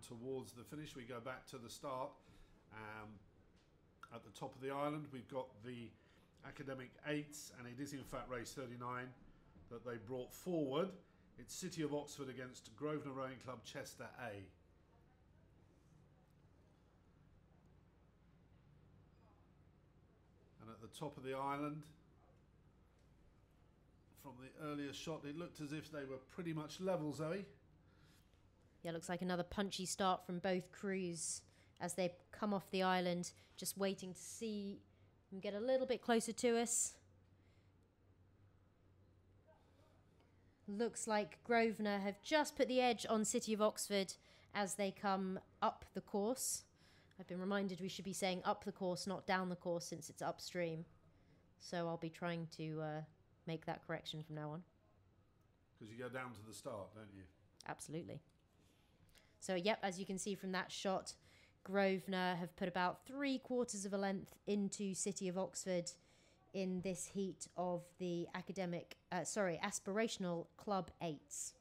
down towards the finish. We go back to the start. At the top of the island, we've got the Academic 8s, and it is in fact race 39 that they brought forward. It's City of Oxford against Grosvenor Rowing Club Chester A. And at the top of the island, from the earlier shot, it looked as if they were pretty much level, Zoe. Yeah, looks like another punchy start from both crews as they come off the island, just waiting to see them get a little bit closer to us. Looks like Grosvenor have just put the edge on City of Oxford as they come up the course. I've been reminded we should be saying up the course, not down the course, since it's upstream. So I'll be trying to make that correction from now on. Because you go down to the start, don't you? Absolutely. So, yep, as you can see from that shot, Grosvenor have put about 3/4 of a length into City of Oxford in this heat of the Aspirational Club 8s.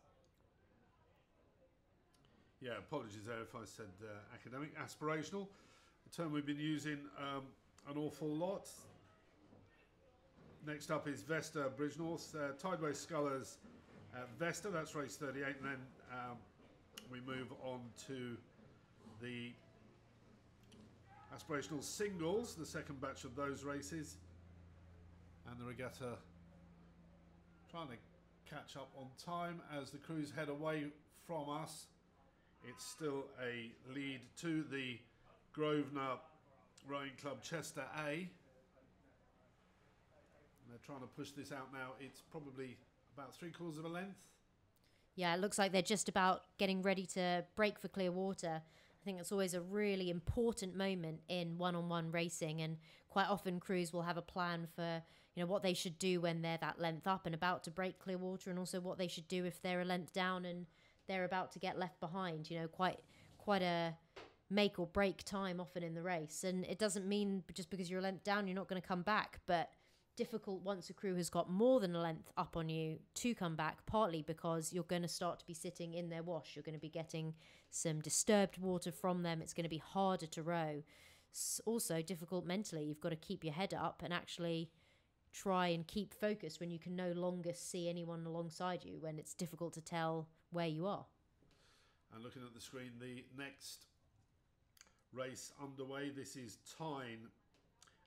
Yeah, apologies there if I said academic. Aspirational, a term we've been using an awful lot. Next up is Vesta, Bridgnorth, Tideway, Scullers, Vesta, that's race 38, and then we move on to the Aspirational Singles, the second batch of those races, and the regatta trying to catch up on time as the crews head away from us. It's still a lead to the Grosvenor Rowing Club Chester A. And they're trying to push this out now. It's probably about 3/4 of a length. Yeah, it looks like they're just about getting ready to break for clear water. I think it's always a really important moment in one-on-one racing, and quite often crews will have a plan for, you know, what they should do when they're that length up and about to break clear water, and also what they should do if they're a length down and they're about to get left behind. You know, quite a make or break time often in the race. And it doesn't mean just because you're a length down you're not going to come back, but difficult once a crew has got more than a length up on you to come back, partly because you're going to start to be sitting in their wash. You're going to be getting some disturbed water from them. It's going to be harder to row. It's also difficult mentally. You've got to keep your head up and actually try and keep focused when you can no longer see anyone alongside you, when it's difficult to tell where you are. And looking at the screen, the next race underway, this is Tyne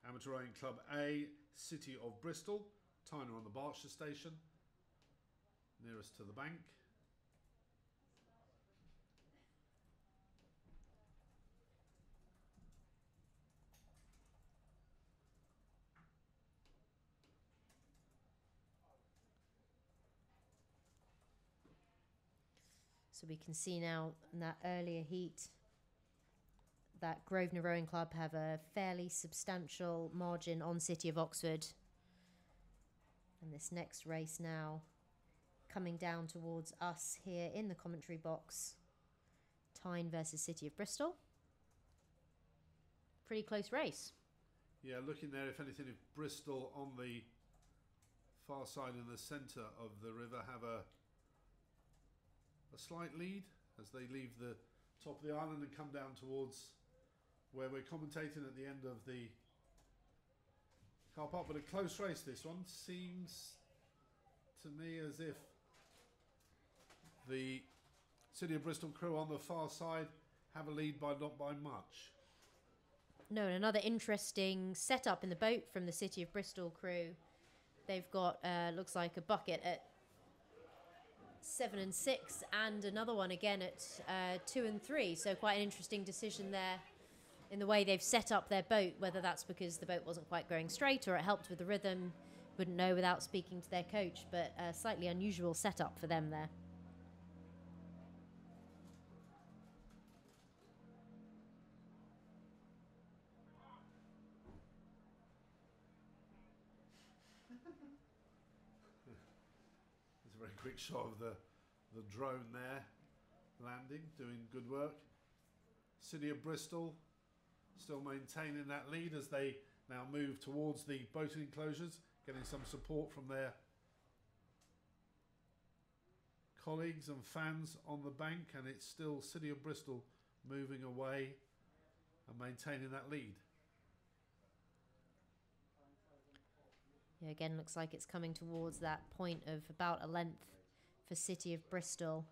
Amateur Rowing Club A, City of Bristol. Tyne are on the Berkshire station, nearest to the bank. So we can see now in that earlier heat that Grosvenor Rowing Club have a fairly substantial margin on City of Oxford. And this next race now coming down towards us here in the commentary box. Tyne versus City of Bristol. Pretty close race. Yeah, looking there, if anything, if Bristol on the far side in the centre of the river have a slight lead as they leave the top of the island and come down towards where we're commentating at the end of the car park. But a close race, this one. Seems to me as if the City of Bristol crew on the far side have a lead by not by much. No, and another interesting setup in the boat from the City of Bristol crew. They've got, looks like a bucket at 7 and 6 and another one again at 2 and 3. So quite an interesting decision there in the way they've set up their boat, whether that's because the boat wasn't quite going straight or it helped with the rhythm. Wouldn't know without speaking to their coach, but a slightly unusual setup for them there. It's a very quick shot of the drone there landing, doing good work. City of Bristol still maintaining that lead as they now move towards the boating enclosures, getting some support from their colleagues and fans on the bank, and it's still City of Bristol moving away and maintaining that lead. Yeah, again, looks like it's coming towards that point of about a length for City of Bristol.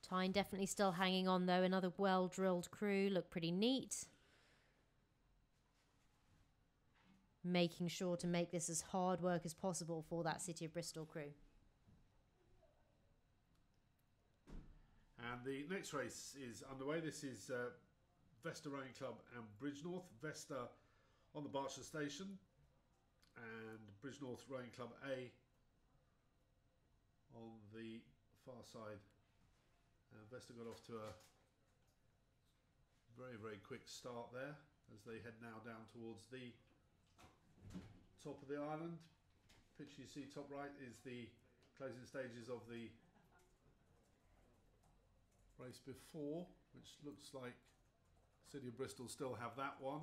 Tyne definitely still hanging on though. Another well-drilled crew. Look pretty neat. Making sure to make this as hard work as possible for that City of Bristol crew. And the next race is underway. This is Vesta Rowing Club and Bridgnorth. Vesta on the Berkshire Station and Bridgnorth Rowing Club A on the far side. Vesta got off to a very quick start there as they head now down towards the top of the island. Picture you see top right is the closing stages of the race before, which looks like City of Bristol still have that one.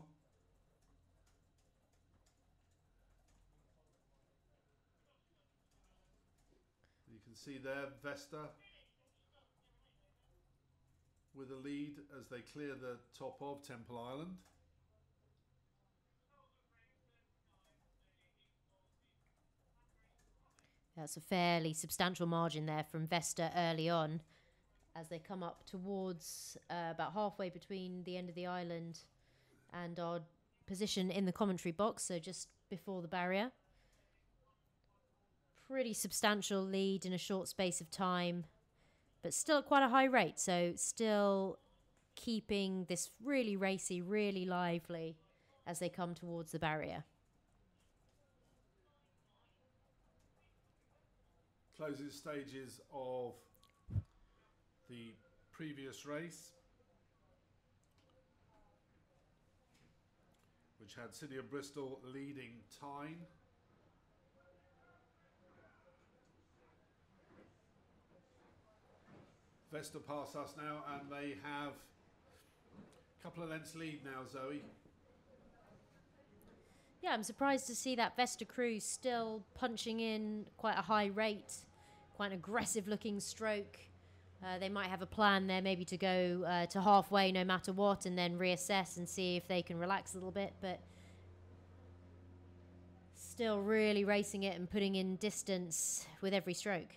You can see there Vesta with a lead as they clear the top of Temple Island. That's a fairly substantial margin there from Vesta early on as they come up towards about halfway between the end of the island and our position in the commentary box, so just before the barrier. Pretty substantial lead in a short space of time, but still at quite a high rate, so still keeping this really racy, really lively as they come towards the barrier. Closing stages of the previous race, which had City of Bristol leading Tyne. Vesta pass us now and they have a couple of lengths lead now, Zoe. Yeah, I'm surprised to see that Vesta crew still punching in quite a high rate, quite an aggressive looking stroke. They might have a plan there maybe to go to halfway no matter what and then reassess and see if they can relax a little bit, but still really racing it and putting in distance with every stroke.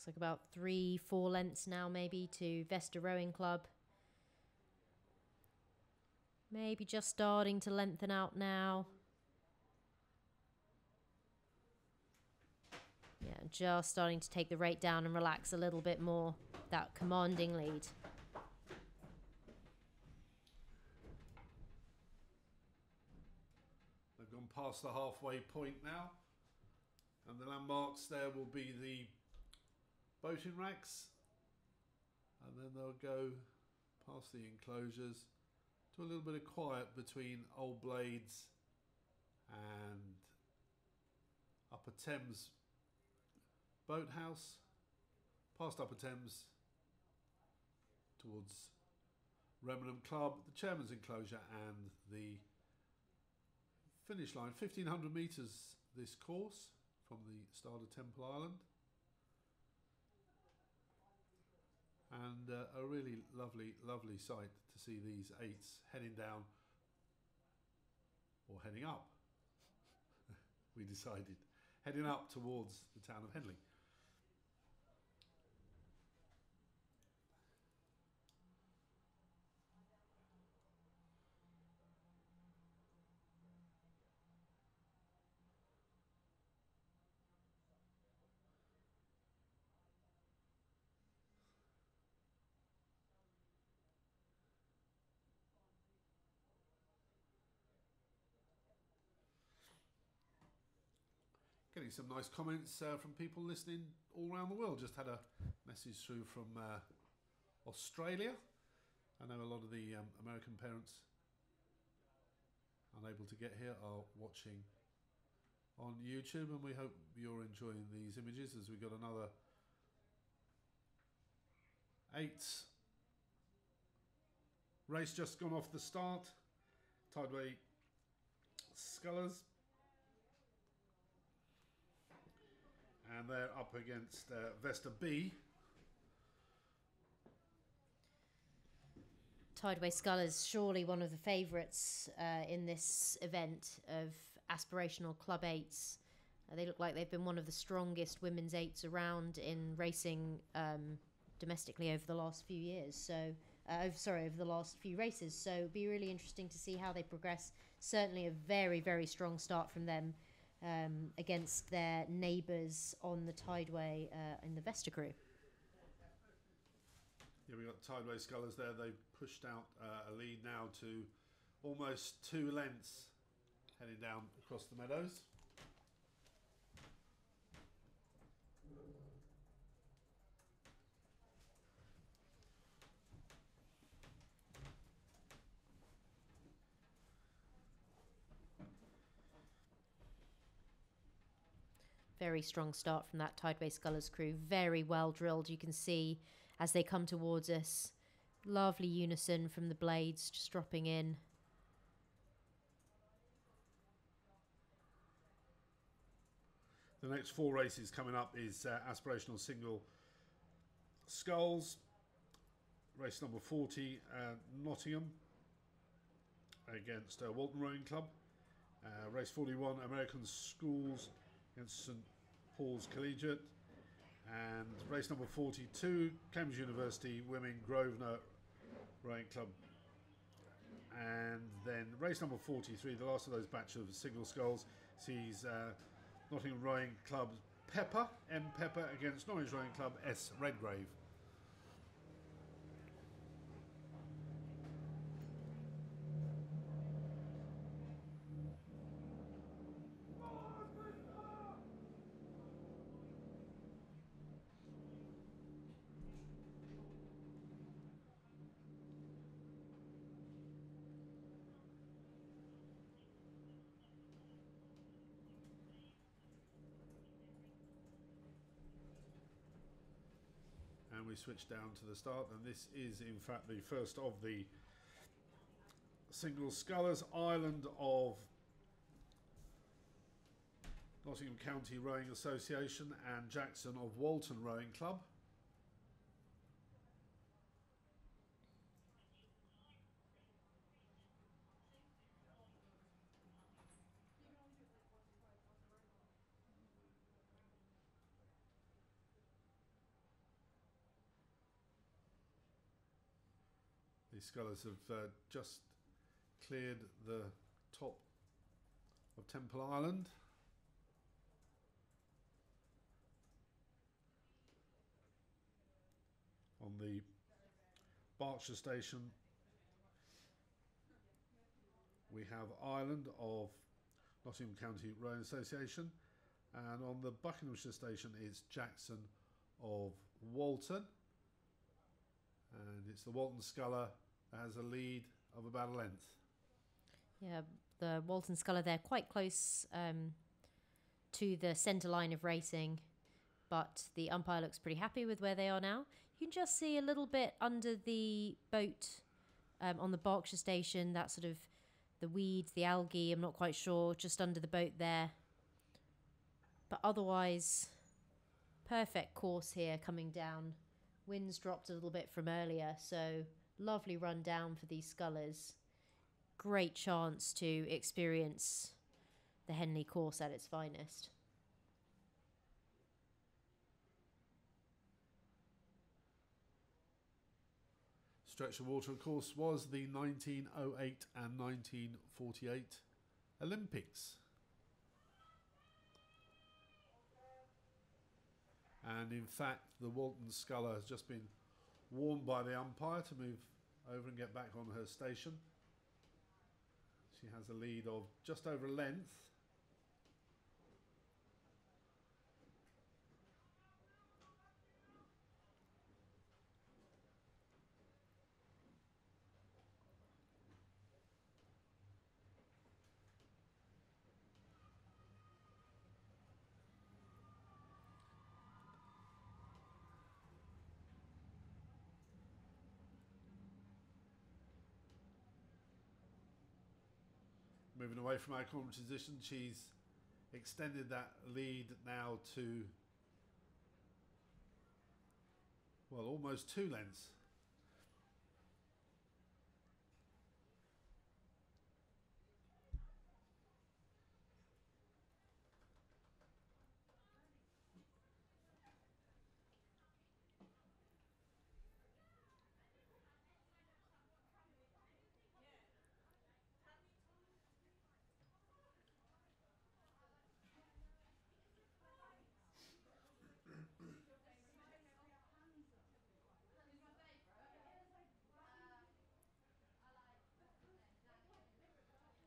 Looks like about 3-4 lengths now maybe to Vesta Rowing Club. Maybe just starting to lengthen out now. Yeah, just starting to take the rate down and relax a little bit more. That commanding lead. They've gone past the halfway point now, and the landmarks there will be the boating racks, and then they'll go past the enclosures to a little bit of quiet between Old Blades and Upper Thames Boathouse, past Upper Thames towards Remnant Club, the Chairman's Enclosure and the finish line. 1,500 metres this course from the start of Temple Island. And a really lovely sight to see these eights heading down, or heading up, we decided, heading up towards the town of Henley. Getting some nice comments from people listening all around the world. Just had a message through from Australia. I know a lot of the American parents unable to get here are watching on YouTube, and we hope you're enjoying these images as we've got another 8 race just gone off the start. Tideway scullers, and they're up against Vesta B. Tideway scullers, surely one of the favourites in this event of Aspirational Club 8s. They look like they've been one of the strongest women's 8s around in racing domestically over the last few years. So, over the last few races. So it'll be really interesting to see how they progress. Certainly a very, very strong start from them against their neighbours on the Tideway in the Vesta crew. Yeah, we've got Tideway scullers there. They've pushed out a lead now to almost 2 lengths heading down across the meadows. Very strong start from that Tideway scullers crew. Very well drilled. You can see as they come towards us. Lovely unison from the blades just dropping in. The next 4 races coming up is Aspirational Single Sculls. Race number 40, Nottingham against Walton Rowing Club. Race 41, American Schools against St Paul's Collegiate. And race number 42, Cambridge University Women Grosvenor Rowing Club. And then race number 43, the last of those batch of single sculls, sees Nottingham Rowing Club Pepper, M Pepper, against Norwich Rowing Club S Redgrave. And we switch down to the start, and this is in fact the first of the single scullers. Island of Nottingham County Rowing Association and Jackson of Walton Rowing Club. These scullers have just cleared the top of Temple Island. On the Berkshire station we have Island of Nottingham County Rowing Association, and on the Buckinghamshire station is Jackson of Walton, and it's the Walton sculler that has a lead of about a length. Yeah, the Walton sculler there quite close to the centre line of racing, but the umpire looks pretty happy with where they are now. You can just see a little bit under the boat on the Berkshire station, that sort of the weeds, the algae, I'm not quite sure, just under the boat there. But otherwise, perfect course here coming down. Wind's dropped a little bit from earlier, so lovely run down for these scullers. Great chance to experience the Henley course at its finest. Stretch of water, of course, was the 1908 and 1948 Olympics. And in fact, the Walton sculler has just been warned by the umpire to move over and get back on her station. She has a lead of just over a length. Moving away from our corner position, she's extended that lead now to, well, almost 2 lengths.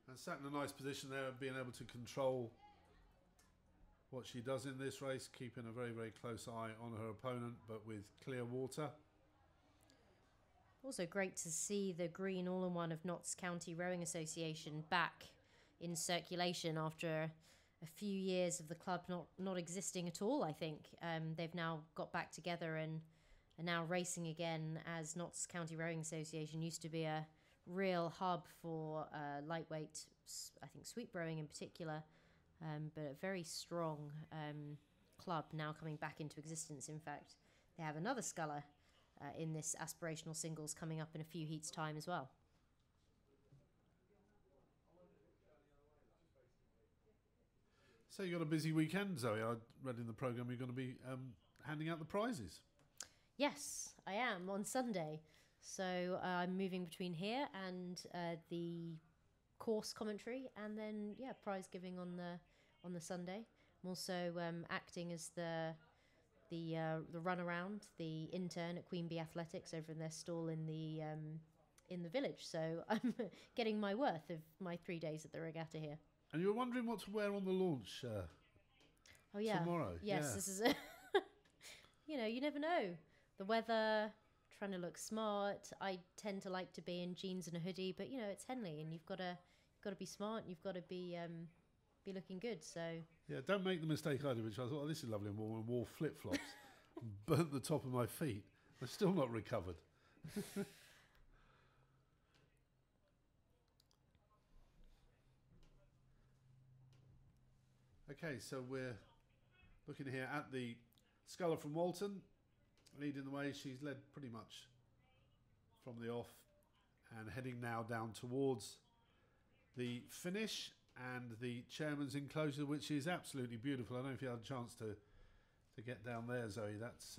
And sat in a nice position there, being able to control what she does in this race, keeping a very, very close eye on her opponent, but with clear water. Also great to see the green all-in-one of Notts County Rowing Association back in circulation after a few years of the club not existing at all, I think. They've now got back together and are now racing again, as Notts County Rowing Association used to be a real hub for lightweight, I think sweep rowing in particular, but a very strong club now coming back into existence. In fact, they have another sculler in this aspirational singles coming up in a few heats' time as well. So you got a busy weekend, Zoe. I read in the programme you're going to be handing out the prizes. Yes, I am on Sunday. So I'm moving between here and the course commentary, and then prize giving on the Sunday. I'm also acting as the run around, the intern at Queen Bee Athletics over in their stall in the village. So I'm getting my worth of my 3 days at the regatta here. And you were wondering what to wear on the launch tomorrow. Yes, This is you never know. The weather, trying to look smart. I tend to like to be in jeans and a hoodie, but it's Henley, and you've got to be smart. And you've got to be looking good. So yeah, don't make the mistake I did, which I thought, oh, this is lovely and warm, and wore flip flops, burnt the top of my feet. They're still not recovered. Okay, so we're looking here at the sculler from Walton, leading the way. She's led pretty much from the off and heading now down towards the finish and the chairman's enclosure, which is absolutely beautiful. I don't know if you had a chance to get down there, Zoe. That's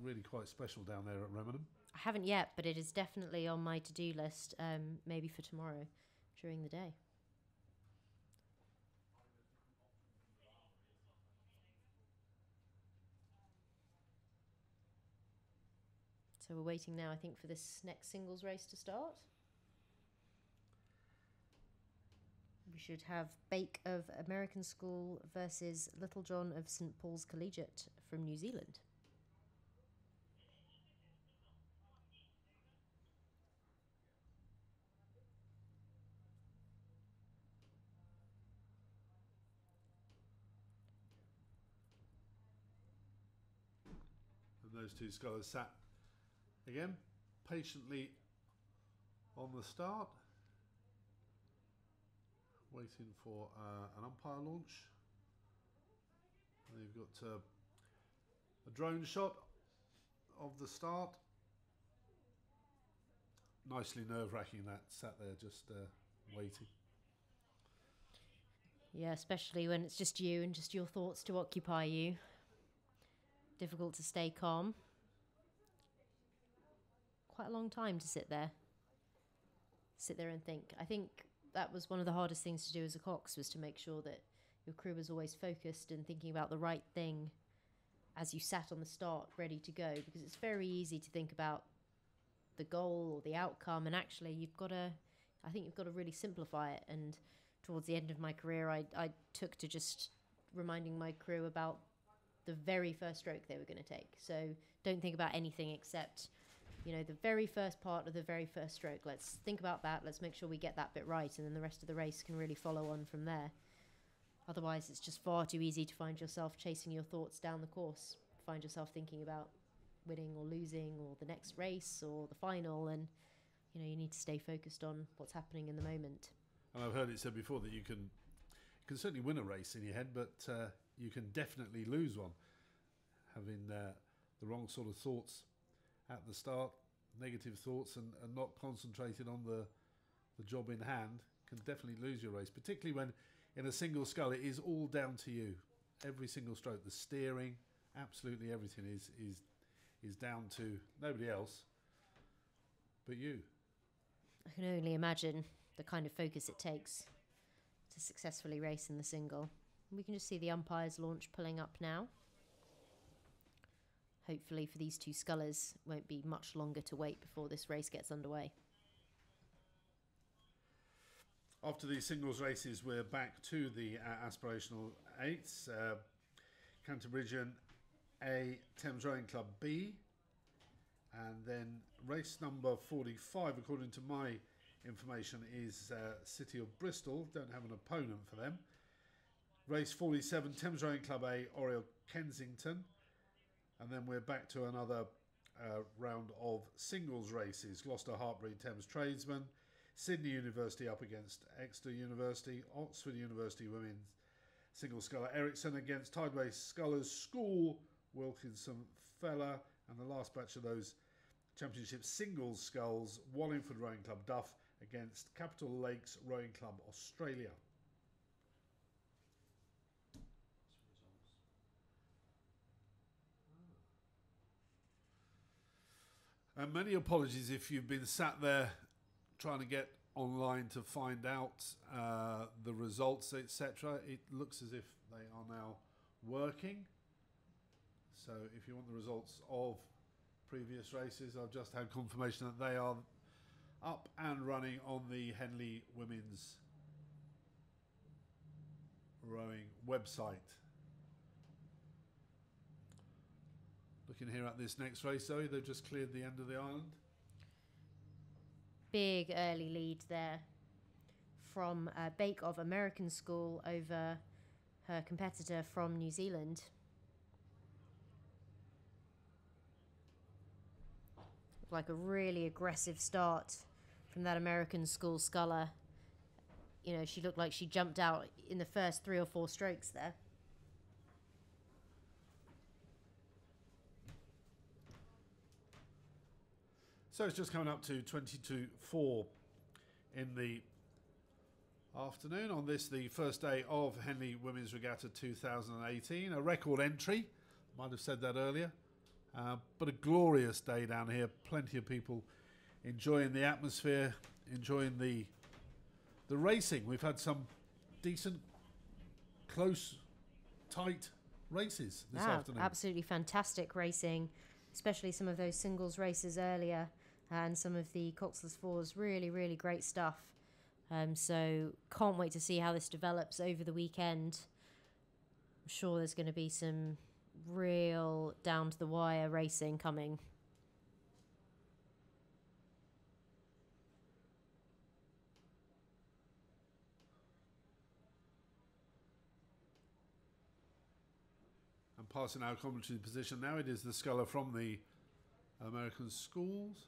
really quite special down there at Remenham. I haven't yet, but it is definitely on my to-do list, maybe for tomorrow during the day. So we're waiting now, I think, for this next singles race to start. We should have Bake of American School versus Little John of St Paul's Collegiate from New Zealand. And those two scholars sat again patiently on the start, waiting for an umpire launch. And they've got a drone shot of the start. Nicely nerve-wracking, that sat there just waiting. Yeah, especially when it's just you and just your thoughts to occupy you. Difficult to stay calm. Quite a long time to sit there and think. I think that was one of the hardest things to do as a cox, was to make sure that your crew was always focused and thinking about the right thing as you sat on the start ready to go, because it's very easy to think about the goal or the outcome, and actually you've got to really simplify it. And towards the end of my career, I took to just reminding my crew about the very first stroke they were going to take. So don't think about anything except the very first part of the very first stroke. Let's think about that. Let's make sure we get that bit right, and then the rest of the race can really follow on from there. Otherwise, it's just far too easy to find yourself chasing your thoughts down the course. Find yourself thinking about winning or losing, or the next race, or the final, and you need to stay focused on what's happening in the moment. And I've heard it said before that you can certainly win a race in your head, but you can definitely lose one. Having the wrong sort of thoughts at the start, negative thoughts, and not concentrated on the job in hand can definitely lose your race, particularly when in a single scull it is all down to you. Every single stroke, the steering, absolutely everything is down to nobody else but you. I can only imagine the kind of focus it takes to successfully race in the single. We can just see the umpire's launch pulling up now. Hopefully for these two scullers, won't be much longer to wait before this race gets underway. After these singles races, we're back to the Aspirational 8s. Canterbury A, Thames Rowing Club B. And then race number 45, according to my information, is City of Bristol. Don't have an opponent for them. Race 47, Thames Rowing Club A, Oriel Kensington. And then we're back to another round of singles races. Gloucester Hartbury Thames Tradesman. Sydney University up against Exeter University. Oxford University Women's Single Sculler Ericsson against Tideway Scullers School Wilkinson Feller. And the last batch of those championship singles sculls, Wallingford Rowing Club Duff against Capital Lakes Rowing Club Australia. And many apologies if you've been sat there trying to get online to find out the results, etc. It looks as if they are now working. So if you want the results of previous races, I've just had confirmation that they are up and running on the Henley Women's Rowing website. Looking here at this next race, Zoe, they've just cleared the end of the island. Big early lead there from Bake of American School over her competitor from New Zealand. Like a really aggressive start from that American School sculler. You know, she looked like she jumped out in the first 3 or 4 strokes there. So it's just coming up to 22:04 in the afternoon on this, the first day of Henley Women's Regatta 2018. A record entry, might have said that earlier, but a glorious day down here. Plenty of people enjoying the atmosphere, enjoying the racing. We've had some decent, close, tight races this afternoon. Absolutely fantastic racing, especially some of those singles races earlier. And some of the Coxless Fours, really, really great stuff. So can't wait to see how this develops over the weekend. I'm sure there's going to be some real down-to-the-wire racing coming. And passing our commentary position now, it is the sculler from the American Schools.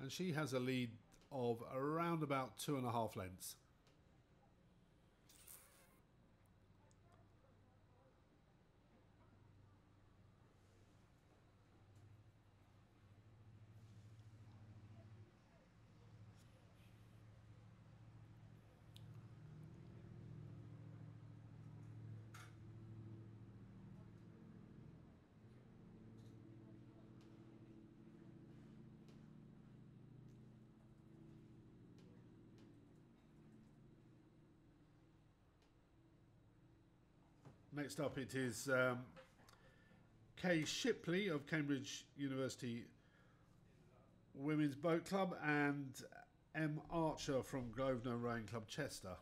And she has a lead of around about 2.5 lengths. Next up it is Kay Shipley of Cambridge University Women's Boat Club and M. Archer from Grosvenor Rowing Club Chester.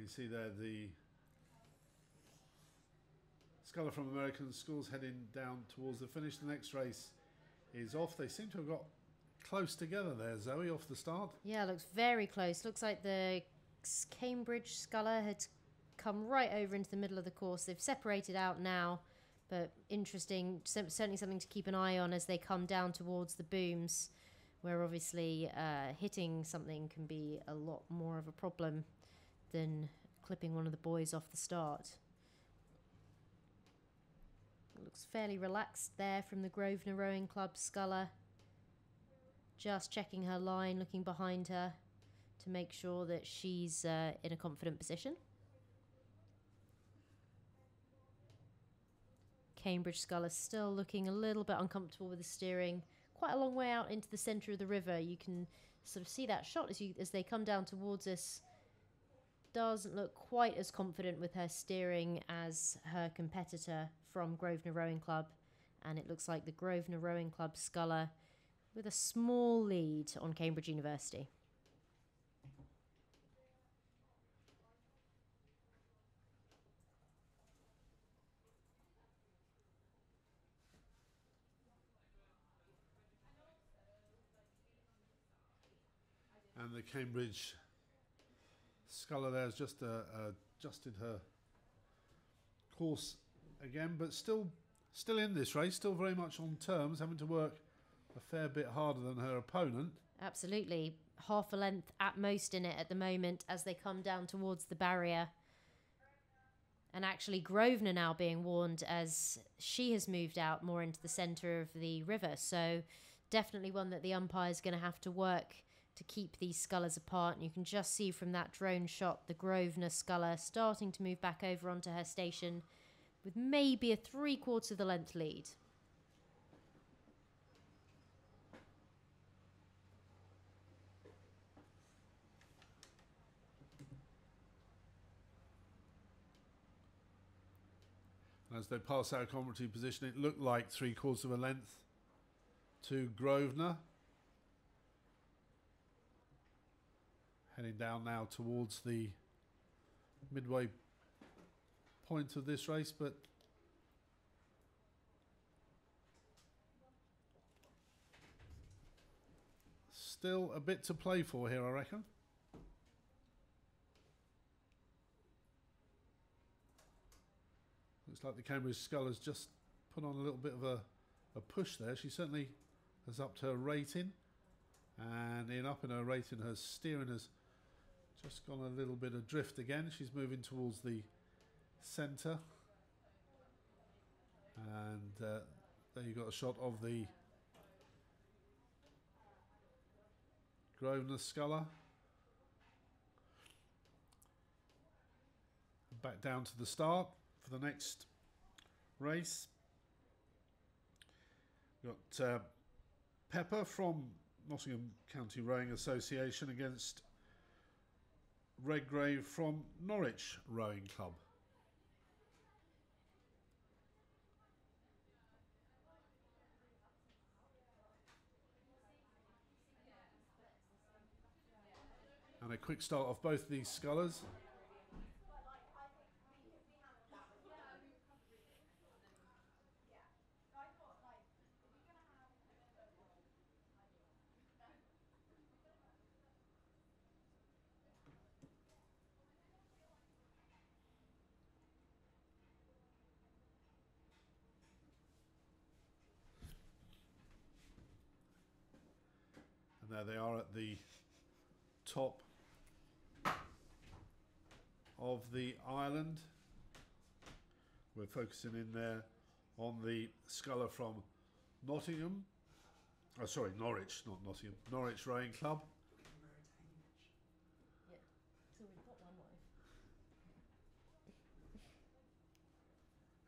You see there the sculler from American Schools heading down towards the finish. The next race is off. They seem to have got close together there, Zoe, off the start. Yeah, looks very close. Looks like the Cambridge sculler had come right over into the middle of the course. They've separated out now, but interesting, certainly something to keep an eye on as they come down towards the booms, where obviously hitting something can be a lot more of a problem than clipping one of the boys off the start. It looks fairly relaxed there from the Grosvenor Rowing Club sculler. Just checking her line, looking behind her to make sure that she's in a confident position. Cambridge sculler still looking a little bit uncomfortable with the steering. Quite a long way out into the centre of the river. You can sort of see that shot as they come down towards us. Doesn't look quite as confident with her steering as her competitor from Grosvenor Rowing Club. And it looks like the Grosvenor Rowing Club sculler with a small lead on Cambridge University. And the Cambridge sculler there has just adjusted her course again, but still in this race, still very much on terms, having to work a fair bit harder than her opponent. Absolutely. Half a length at most in it at the moment as they come down towards the barrier. And actually Grosvenor now being warned as she has moved out more into the centre of the river. So definitely one that the umpire's going to have to work to keep these scullers apart. And you can just see from that drone shot the Grosvenor sculler starting to move back over onto her station with maybe a 3/4 of the length lead. As they pass our commentary position, it looked like 3/4 of a length to Grosvenor. Heading down now towards the midway point of this race, but still a bit to play for here, I reckon. Looks like the Cambridge sculler's just put on a little bit of a push there. She certainly has upped her rating, and in upping her rating, her steering has just gone a little bit adrift again. She's moving towards the centre, and there you got a shot of the Grosvenor sculler. Back down to the start for the next race. We've got Pepper from Nottingham County Rowing Association against Redgrave from Norwich Rowing Club. And a quick start of both these scullers. And there they are at the top of the island. We're focusing in there on the sculler from Nottingham. Oh, sorry, Norwich, not Nottingham. Norwich Rowing Club. Yeah, so we've got one more.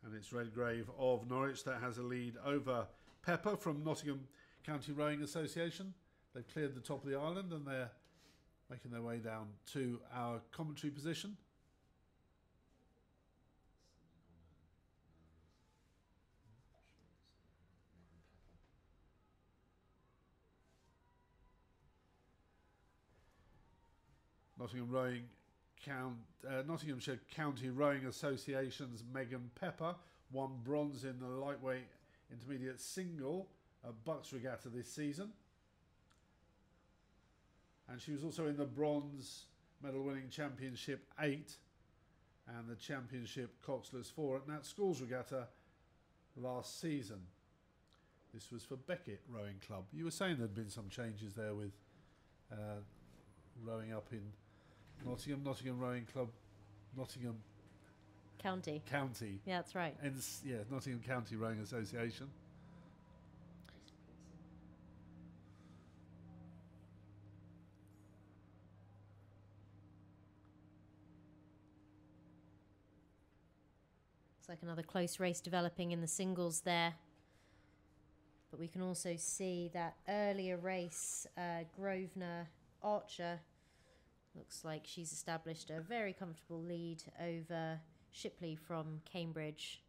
And it's Redgrave of Norwich that has a lead over Pepper from Nottingham County Rowing Association. They've cleared the top of the island and they're making their way down to our commentary position. Nottingham Rowing Nottinghamshire County Rowing Association's Megan Pepper won bronze in the lightweight intermediate single at Bucks Regatta this season. And she was also in the bronze medal winning Championship 8 and the Championship Coxless 4 at Nat Schools Regatta last season. This was for Beckett Rowing Club. You were saying there'd been some changes there with rowing up in Nottingham Rowing Club, Nottingham County. Yeah, that's right. And yeah, Nottingham County Rowing Association. It's like another close race developing in the singles there. But we can also see that earlier race, Grosvenor Archer, looks like she's established a very comfortable lead over Shipley from Cambridge.